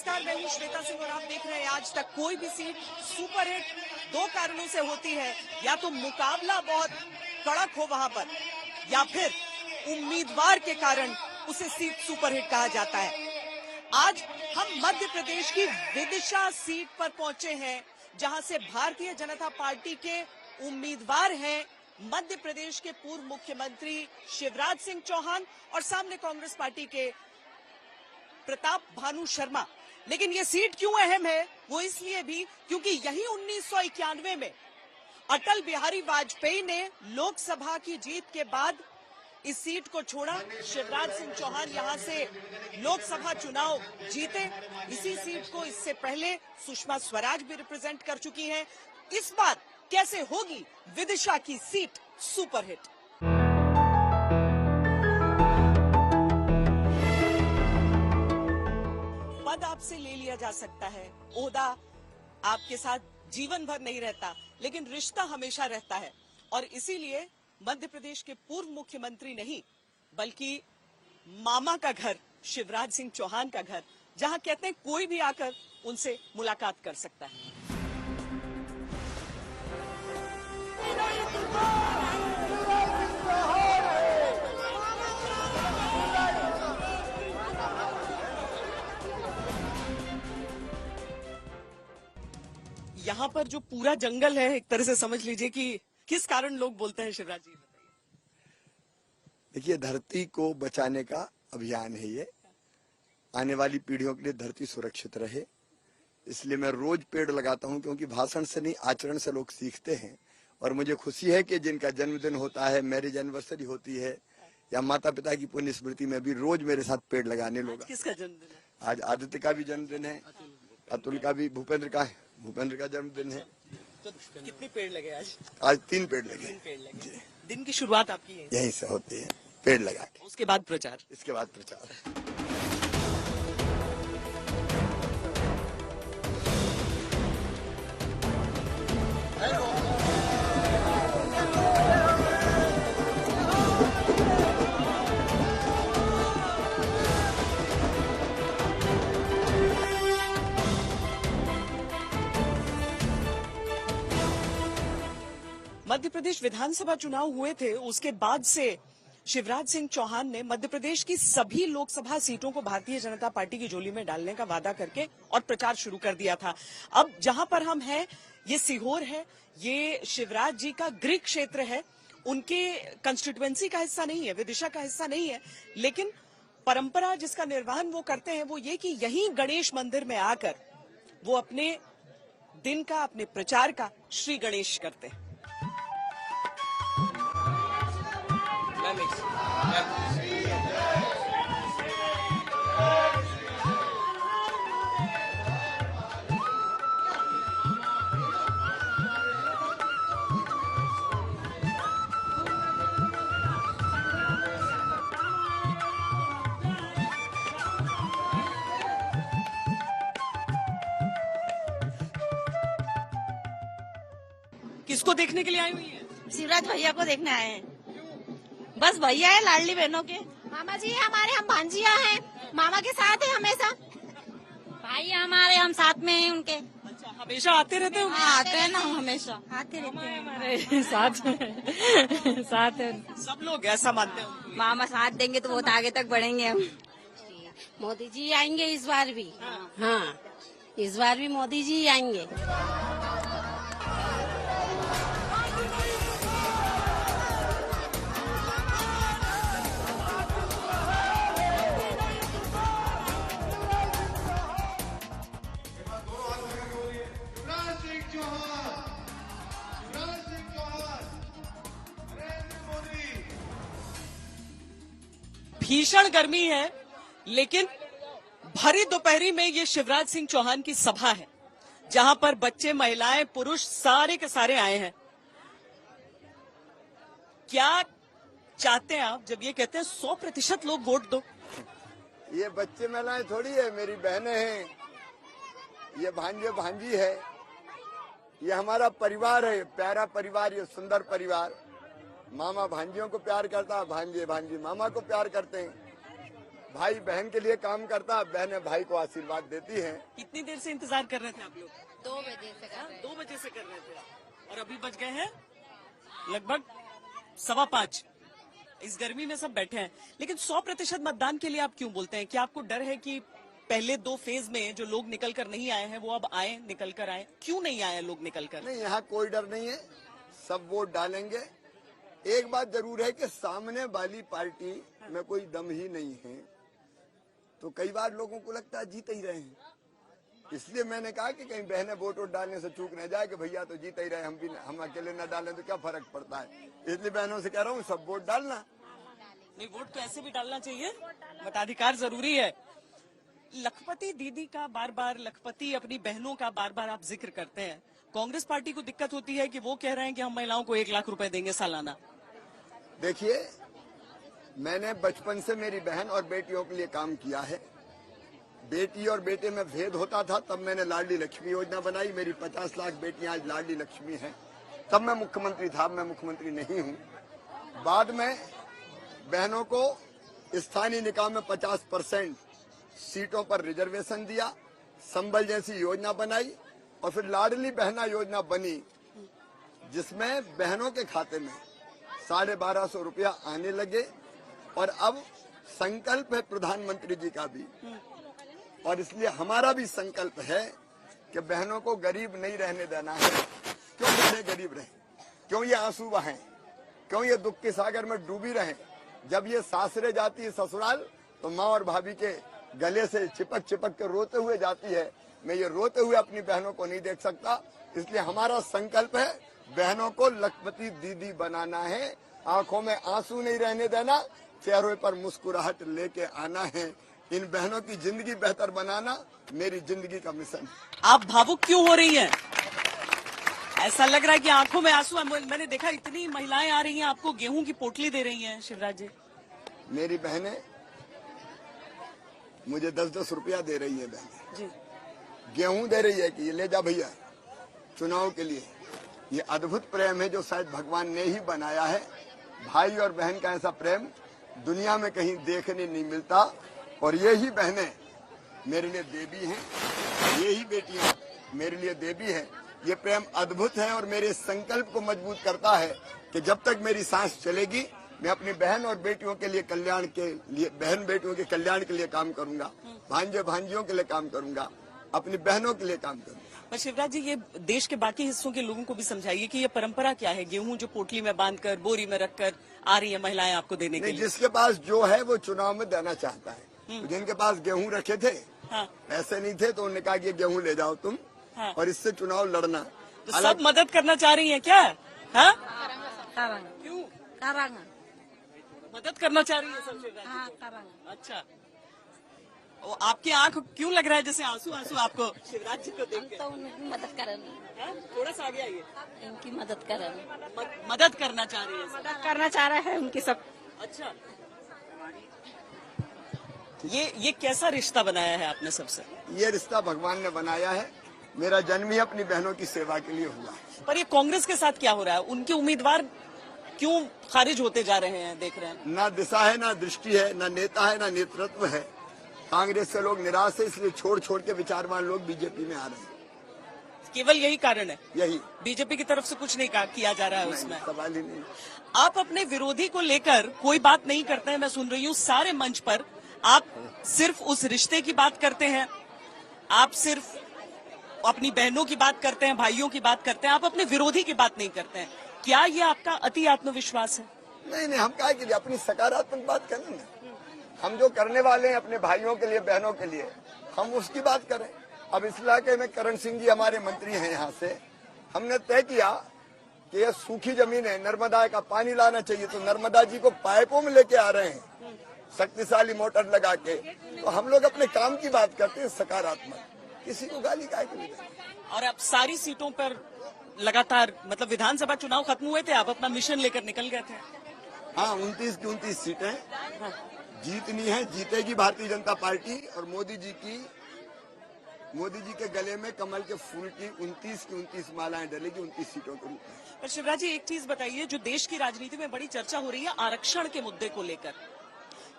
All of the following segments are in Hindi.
नमस्कार, मैं हूँ श्वेता सिंह और आप देख रहे हैं आज तक। कोई भी सीट सुपर हिट दो कारणों से होती है, या तो मुकाबला बहुत कड़क हो वहां पर, या फिर उम्मीदवार के कारण उसे सीट सुपर हिट कहा जाता है। आज हम मध्य प्रदेश की विदिशा सीट पर पहुंचे हैं, जहां से भारतीय जनता पार्टी के उम्मीदवार हैं मध्य प्रदेश के पूर्व मुख्यमंत्री शिवराज सिंह चौहान और सामने कांग्रेस पार्टी के प्रताप भानु शर्मा। लेकिन ये सीट क्यों अहम है, वो इसलिए भी क्योंकि यही 1991 में अटल बिहारी वाजपेयी ने लोकसभा की जीत के बाद इस सीट को छोड़ा। शिवराज सिंह चौहान यहां से लोकसभा चुनाव जीते। इसी सीट को इससे पहले सुषमा स्वराज भी रिप्रेजेंट कर चुकी हैं। इस बार कैसे होगी विदिशा की सीट सुपरहिट? पद आपसे ले लिया जा सकता है, ओहदा आपके साथ जीवन भर नहीं रहता, लेकिन रिश्ता हमेशा रहता है। और इसीलिए मध्य प्रदेश के पूर्व मुख्यमंत्री नहीं, बल्कि मामा का घर, शिवराज सिंह चौहान का घर, जहां कहते हैं कोई भी आकर उनसे मुलाकात कर सकता है। यहाँ पर जो पूरा जंगल है, एक तरह से समझ लीजिए कि किस कारण लोग बोलते हैं शिवराज जी, बताइए। देखिए, धरती को बचाने का अभियान है ये। आने वाली पीढ़ियों के लिए धरती सुरक्षित रहे, इसलिए मैं रोज पेड़ लगाता हूँ, क्योंकि भाषण से नहीं आचरण से लोग सीखते हैं। और मुझे खुशी है कि जिनका जन्मदिन होता है, मैरिज एनिवर्सरी होती है, या माता पिता की पुण्य स्मृति में भी रोज मेरे साथ पेड़ लगाने लोग। किसका जन्मदिन है? आज आदित्य का भी जन्मदिन है, अतुल का भी, भूपेंद्र का जन्मदिन है। तो कितने पेड़ लगे आज? आज 3 पेड़ लगे। 3 पेड़ लगे। दिन की शुरुआत आपकी यहीं से होती है, पेड़ लगा के। उसके बाद प्रचार। इसके बाद प्रचार। मध्य प्रदेश विधानसभा चुनाव हुए थे, उसके बाद से शिवराज सिंह चौहान ने मध्य प्रदेश की सभी लोकसभा सीटों को भारतीय जनता पार्टी की झोली में डालने का वादा करके और प्रचार शुरू कर दिया था। अब जहां पर हम हैं, ये सीहोर है, ये शिवराज जी का गृह क्षेत्र है। उनके कंस्टिट्यूएंसी का हिस्सा नहीं है, विदिशा का हिस्सा नहीं है, लेकिन परंपरा जिसका निर्वहन वो करते हैं वो ये कि यहीं गणेश मंदिर में आकर वो अपने दिन का, अपने प्रचार का श्री गणेश करते हैं। किसको देखने के लिए आई हुई है? शिवराज भैया को देखने आए हैं। बस भैया है लाडली बहनों के। मामा जी हमारे, हम भांजिया हैं, मामा के साथ है हमेशा। भाई हमारे, हम साथ में हैं उनके। अच्छा, हमेशा आते रहते हैं? हाँ, आते हैं ना, हम हमेशा आते रहते हैं हमारे साथ है। सब लोग ऐसा मानते हैं? मामा साथ देंगे तो बहुत आगे तक बढ़ेंगे हम। मोदी जी आएंगे इस बार भी। हाँ, इस बार भी मोदी जी आएंगे। भीषण गर्मी है, लेकिन भरी दोपहरी में ये शिवराज सिंह चौहान की सभा है, जहां पर बच्चे, महिलाएं, पुरुष सारे के सारे आए हैं। क्या चाहते हैं आप जब ये कहते हैं 100% लोग वोट दो? ये बच्चे महिलाएं थोड़ी है, मेरी बहनें हैं, ये भांजे भांजी है, ये हमारा परिवार है, प्यारा परिवार, ये सुंदर परिवार। मामा भांजियों को प्यार करता है, भांजे भांजी मामा को प्यार करते हैं। भाई बहन के लिए काम करता, बहनें भाई को आशीर्वाद देती हैं। कितनी देर से इंतजार कर रहे थे आप लोग? 2 बजे से कर रहे हैं। 2 बजे से कर रहे थे और अभी बज गए हैं लगभग 5:15। इस गर्मी में सब बैठे हैं, लेकिन 100% मतदान के लिए आप क्यों बोलते हैं? क्या आपको डर है कि पहले 2 फेज में जो लोग निकल कर नहीं आए हैं वो अब आए, निकल कर आए? क्यों नहीं आए लोग निकल कर? नहीं, यहाँ कोई डर नहीं है, सब वोट डालेंगे। एक बात जरूर है कि सामने वाली पार्टी में कोई दम ही नहीं है, तो कई बार लोगों को लगता है जीत ही रहे हैं। इसलिए मैंने कहा कि कहीं बहनें वोट डालने से चूक न जाए कि भैया तो जीत ही रहे, हम अकेले न डालें तो क्या फर्क पड़ता है। इसलिए बहनों से कह रहा हूँ सब वोट डालना। नहीं, वोट तो ऐसे भी डालना चाहिए, मताधिकार जरूरी है। लखपति दीदी का बार बार, लखपति अपनी बहनों का बार बार आप जिक्र करते हैं। कांग्रेस पार्टी को दिक्कत होती है कि वो कह रहे हैं कि हम महिलाओं को 1 लाख रुपए देंगे सालाना। देखिए, मैंने बचपन से मेरी बहन और बेटियों के लिए काम किया है। बेटी और बेटे में भेद होता था, तब मैंने लाडली लक्ष्मी योजना बनाई। मेरी 50 लाख बेटियां आज लाडली लक्ष्मी हैं। तब मैं मुख्यमंत्री था, मैं मुख्यमंत्री नहीं हूं। बाद में बहनों को स्थानीय निकाय में 50% सीटों पर रिजर्वेशन दिया, संबल जैसी योजना बनाई और फिर लाडली बहना योजना बनी, जिसमें बहनों के खाते में 1250 रुपया आने लगे। और अब संकल्प है प्रधानमंत्री जी का भी, और इसलिए हमारा भी संकल्प है कि बहनों को गरीब नहीं रहने देना है। क्यों बहनें गरीब रहें? क्यों ये आंसू बहें? क्यों ये दुख के सागर में डूबी रहें? जब ये सासरे जाती है ससुराल, तो माँ और भाभी के गले से चिपक चिपक के रोते हुए जाती है। मैं ये रोते हुए अपनी बहनों को नहीं देख सकता। इसलिए हमारा संकल्प है बहनों को लखपति दीदी बनाना है। आंखों में आंसू नहीं रहने देना, चेहरों पर मुस्कुराहट लेके आना है। इन बहनों की जिंदगी बेहतर बनाना मेरी जिंदगी का मिशन है। आप भावुक क्यों हो रही हैं? ऐसा लग रहा है कि आंखों में आंसू है। मैंने देखा इतनी महिलाएं आ रही हैं, आपको गेहूं की पोटली दे रही हैं शिवराज जी। मेरी बहनें मुझे 10-10 रुपया दे रही है। बहनें जी, गेहूं दे रही है कि ये ले जा भैया चुनाव के लिए। ये अद्भुत प्रेम है जो शायद भगवान ने ही बनाया है। भाई और बहन का ऐसा प्रेम दुनिया में कहीं देखने नहीं मिलता। और ये ही बहनें मेरे लिए देवी हैं, ये ही बेटियां मेरे लिए देवी हैं। ये प्रेम अद्भुत है और मेरे संकल्प को मजबूत करता है कि जब तक मेरी सांस चलेगी मैं अपनी बहन और बेटियों के लिए कल्याण के लिए, बहन बेटियों के कल्याण के लिए काम करूंगा, भांजे भांजियों के लिए काम करूंगा, अपनी बहनों के लिए काम करूंगा। पर शिवराज जी, ये देश के बाकी हिस्सों के लोगों को भी समझाइए कि ये परंपरा क्या है। गेहूं जो पोटली में बांधकर बोरी में रखकर आ रही है महिलाएं आपको देने के लिए। जिसके पास जो है वो चुनाव में देना चाहता है। तो जिनके पास गेहूं रखे थे, हाँ, पैसे नहीं थे, तो उन्होंने कहा कि गेहूं ले जाओ तुम, हाँ, और इससे चुनाव लड़ना। तो सब मदद करना चाह रही हैं क्या? हाँ, क्यों मदद करना चाह रही है सब शिवराज जी? अच्छा, वो आपकी आंख क्यों लग रहा है जैसे आंसू आंसू आपको शिवराज जी को देख के? तो उनकी मदद करें, थोड़ा सा आगे आइए। इनकी मदद करें, मदद करना चाह रही है सब। मदद करना चाह रहे हैं उनकी सब। अच्छा, ये कैसा रिश्ता बनाया है आपने सबसे? ये रिश्ता भगवान ने बनाया है। मेरा जन्म ही अपनी बहनों की सेवा के लिए हुआ। पर ये कांग्रेस के साथ क्या हो रहा है? उनके उम्मीदवार क्यों खारिज होते जा रहे हैं, देख रहे हैं? ना दिशा है, ना दृष्टि है, ना नेता है, ना नेतृत्व है। कांग्रेस से लोग निराश है, इसलिए छोड़ छोड़ के विचारवान लोग बीजेपी में आ रहे हैं। केवल यही कारण है? यही, बीजेपी की तरफ से कुछ नहीं किया जा रहा है उसमें? सवाल ही नहीं। आप अपने विरोधी को लेकर कोई बात नहीं करते हैं। मैं सुन रही हूँ सारे मंच पर आप सिर्फ उस रिश्ते की बात करते हैं, आप सिर्फ अपनी बहनों की बात करते हैं, भाइयों की बात करते हैं, आप अपने विरोधी की बात नहीं करते हैं। क्या ये आपका अति आत्मविश्वास है? नहीं, हम क्या के लिए अपनी सकारात्मक बात करें ना। हम जो करने वाले हैं अपने भाइयों के लिए, बहनों के लिए, हम उसकी बात करें। अब इस इलाके में करण सिंह जी हमारे मंत्री हैं। यहाँ से हमने तय किया कि ये सूखी जमीन है, नर्मदा का पानी लाना चाहिए, तो नर्मदा जी को पाइपों में लेके आ रहे हैं शक्तिशाली मोटर लगा के। तो हम लोग अपने काम की बात करते हैं, सकारात्मक, किसी को गाली काहे के लिए। और अब सारी सीटों पर लगातार, मतलब विधानसभा चुनाव खत्म हुए थे, आप अपना मिशन लेकर निकल गए थे। हाँ, 29 की 29 सीटें जीतनी है, जीतेगी भारतीय जनता पार्टी। और मोदी जी के गले में कमल के फूल की 29 की 29 मालाएं डलेगी 29 सीटों के रूप में। पर शिवराज जी, एक चीज बताइए, जो देश की राजनीति में बड़ी चर्चा हो रही है आरक्षण के मुद्दे को लेकर,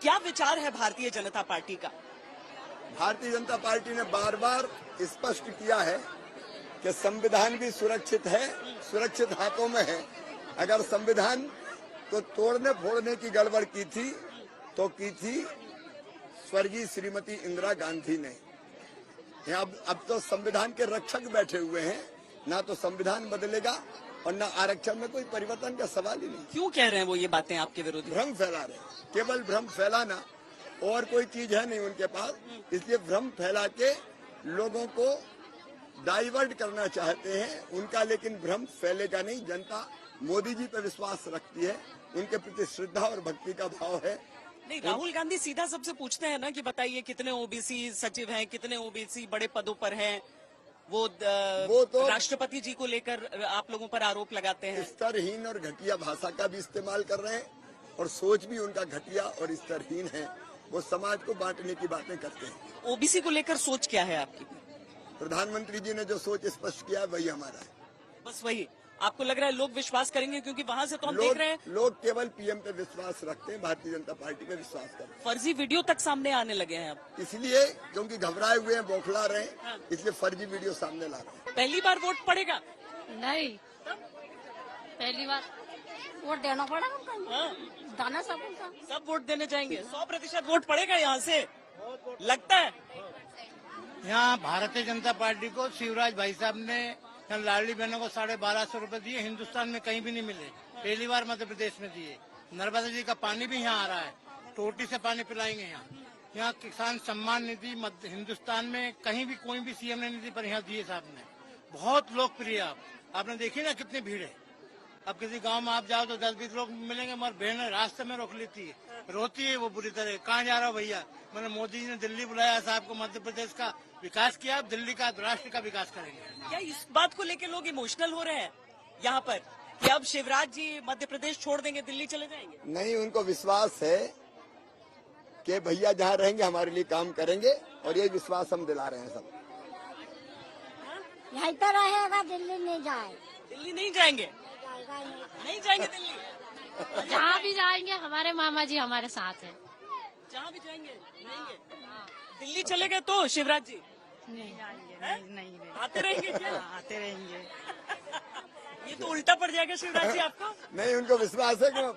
क्या विचार है भारतीय जनता पार्टी का? भारतीय जनता पार्टी ने बार बार स्पष्ट किया है कि संविधान भी सुरक्षित है, सुरक्षित हाथों में है। अगर संविधान को तोड़ने फोड़ने की गड़बड़ की थी तो की थी स्वर्गीय श्रीमती इंदिरा गांधी ने। अब तो संविधान के रक्षक बैठे हुए हैं, ना तो संविधान बदलेगा और ना आरक्षण में कोई परिवर्तन का सवाल ही नहीं। क्यों कह रहे हैं वो ये बातें आपके विरोधी? भ्रम फैला रहे, केवल भ्रम फैलाना, और कोई चीज है नहीं उनके पास। इसलिए भ्रम फैला के लोगों को डाइवर्ट करना चाहते हैं उनका, लेकिन भ्रम फैलेगा नहीं। जनता मोदी जी पर विश्वास रखती है, उनके प्रति श्रद्धा और भक्ति का भाव है। नहीं, राहुल गांधी सीधा सबसे पूछते हैं ना कि बताइए कितने ओबीसी सचिव हैं, कितने ओबीसी बड़े पदों पर हैं। वो तो राष्ट्रपति जी को लेकर आप लोगों पर आरोप लगाते हैं। स्तरहीन और घटिया भाषा का भी इस्तेमाल कर रहे हैं और सोच भी उनका घटिया और स्तरहीन है। वो समाज को बांटने की बातें करते हैं। ओबीसी को लेकर सोच क्या है आपकी? प्रधानमंत्री जी ने जो सोच स्पष्ट किया वही हमारा है। बस वही आपको लग रहा है लोग विश्वास करेंगे? क्योंकि वहां से तो हम देख रहे हैं लोग केवल पीएम पे विश्वास रखते हैं, भारतीय जनता पार्टी पे विश्वास करते हैं। फर्जी वीडियो तक सामने आने लगे हैं अब, इसलिए क्योंकि घबराए हुए हैं, बौखला रहे हैं, इसलिए फर्जी वीडियो सामने ला रहे हैं। पहली बार वोट पड़ेगा? नहीं, पहली बार वोट देना पड़ेगा। दाना सब वोट देने जाएंगे। 100% वोट पड़ेगा यहाँ से लगता है। यहाँ भारतीय जनता पार्टी को शिवराज भाई साहब ने लाडली बहनों को 1250 रुपए दिए, हिंदुस्तान में कहीं भी नहीं मिले। पहली बार मध्य प्रदेश में दिए। नर्मदा जी का पानी भी यहाँ आ रहा है, टोटी से पानी पिलाएंगे। यहाँ किसान सम्मान निधि हिंदुस्तान में कहीं भी कोई भी सीएम ने नहीं दी, पर यहाँ दिए साहब ने। बहुत लोकप्रिय। आपने देखी ना कितनी भीड़ है। अब किसी गांव में आप जाओ तो 10-20 लोग मिलेंगे, मगर बहन रास्ते में रोक लेती है, रोती है वो बुरी तरह। कहाँ जा रहा हो भैया? मैंने मोदी जी ने दिल्ली बुलाया साहब को, मध्य प्रदेश का विकास किया, अब दिल्ली का राष्ट्र का विकास करेंगे। क्या इस बात को लेकर लोग इमोशनल हो रहे हैं यहाँ पर कि अब शिवराज जी मध्य प्रदेश छोड़ देंगे, दिल्ली चले जाएंगे? नहीं, उनको विश्वास है कि भैया जहाँ रहेंगे हमारे लिए काम करेंगे, और ये विश्वास हम दिला रहे हैं सब। यहीं तो रहेगा, दिल्ली नहीं जाए। दिल्ली नहीं जाएंगे? नहीं जाएंगे दिल्ली। जहाँ भी जाएंगे हमारे मामा जी हमारे साथ है। जहाँ भी जाएंगे दिल्ली चले गए तो शिवराज जी नहीं नहीं आते रहेंगे क्या? आते रहेंगे। ये तो उल्टा पड़ जाएगा शिवराज जी आपको। नहीं, उनको विश्वास है कि मैं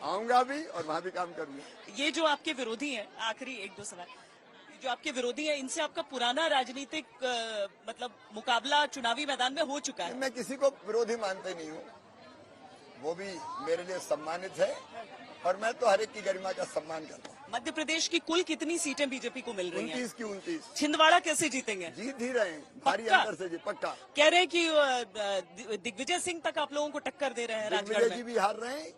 आऊंगा भी और वहाँ भी काम करूंगा। ये जो आपके विरोधी हैं, आखिरी 1-2 सवाल, जो आपके विरोधी हैं, इनसे आपका पुराना राजनीतिक मतलब मुकाबला चुनावी मैदान में हो चुका है। मैं किसी को विरोधी मानते नहीं हूँ, वो भी मेरे लिए सम्मानित है और मैं तो हर एक की गरिमा का सम्मान करता हूँ। मध्य प्रदेश की कुल कितनी सीटें बीजेपी को मिल रही हैं? 29 की 29। छिंदवाड़ा कैसे जीतेंगे? जीत ही रहे हैं, भारी पक्का? अंतर से जी, पक्का। कह रहे हैं कि दिग्विजय सिंह तक आप लोगों को टक्कर दे रहे हैं राजगढ़ दिग्विजय जी में। भी हार रहे हैं,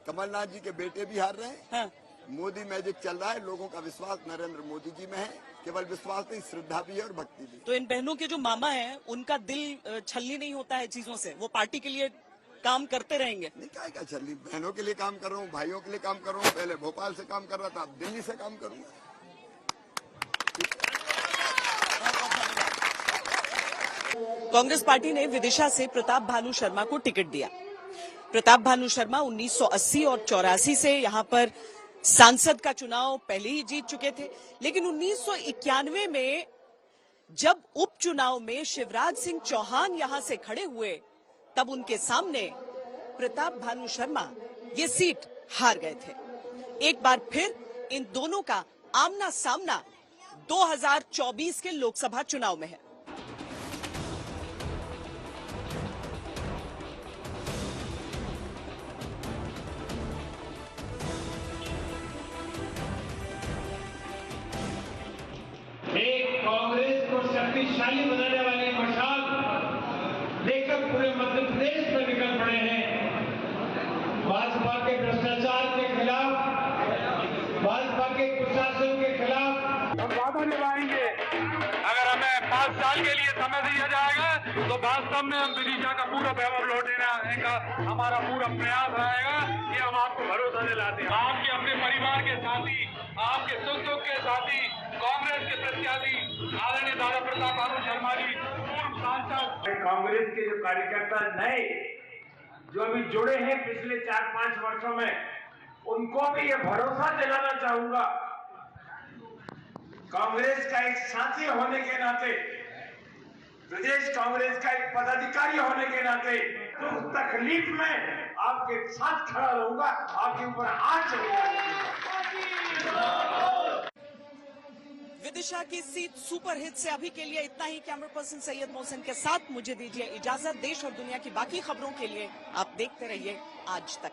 कमलनाथ जी के बेटे भी हार रहे हैं। हाँ। मोदी मैजिक चल रहा है। लोगों का विश्वास नरेंद्र मोदी जी में है। केवल विश्वास नहीं, श्रद्धा भी है और भक्ति भी। तो इन बहनों के जो मामा हैं, उनका दिल छलनी नहीं होता है चीजों से, वो पार्टी के लिए काम करते रहेंगे। नहीं, क्या चल, बहनों के लिए काम कर रहा हूँ, भाइयों के लिए काम कर रहा हूँ। पहले भोपाल से काम कर रहा था, अब दिल्ली से काम करूंगा। कांग्रेस पार्टी ने विदिशा से प्रताप भानु शर्मा को टिकट दिया। प्रताप भानु शर्मा 1980 और 84 से यहां पर सांसद का चुनाव पहले ही जीत चुके थे, लेकिन 1991 में जब उपचुनाव में शिवराज सिंह चौहान यहां से खड़े हुए, तब उनके सामने प्रताप भानु शर्मा ये सीट हार गए थे। एक बार फिर इन दोनों का आमना सामना 2024 के लोकसभा चुनाव में है। एक कांग्रेस को शक्तिशाली बनाने वाली मशाल लेकर पूरे मध्य प्रदेश में निकल पड़े हैं। भाजपा के भ्रष्टाचार के खिलाफ, भाजपा के कुशासन के खिलाफ हम वादा निभाएंगे। अगर हमें 5 साल के लिए समय दिया जाएगा तो वास्तव में हम विदिशा का पूरा वैभव लौटाने का हमारा पूरा प्रयास रहेगा। ये हम आपको भरोसा दिलाते हैं। आपके अपने परिवार के साथी, आपके सुख दुख के साथी, कांग्रेस के प्रत्याशी आदरणीय दादा प्रताप भानु शर्मा जी, पूर्व सांसद। कांग्रेस के जो कार्यकर्ता नए जो अभी जुड़े हैं पिछले 4-5 वर्षों में, उनको भी ये भरोसा दिलाना चाहूंगा, कांग्रेस का एक साथी होने के नाते, प्रदेश कांग्रेस का एक पदाधिकारी होने के नाते, तो उस तकलीफ में आपके साथ खड़ा रहूंगा, आपके ऊपर हाथ चलेगा। विदिशा की सीट सुपर हिट से अभी के लिए इतना ही। कैमरा पर्सन सैयद मोहसिन के साथ मुझे दीजिए इजाजत। देश और दुनिया की बाकी खबरों के लिए आप देखते रहिए आज तक।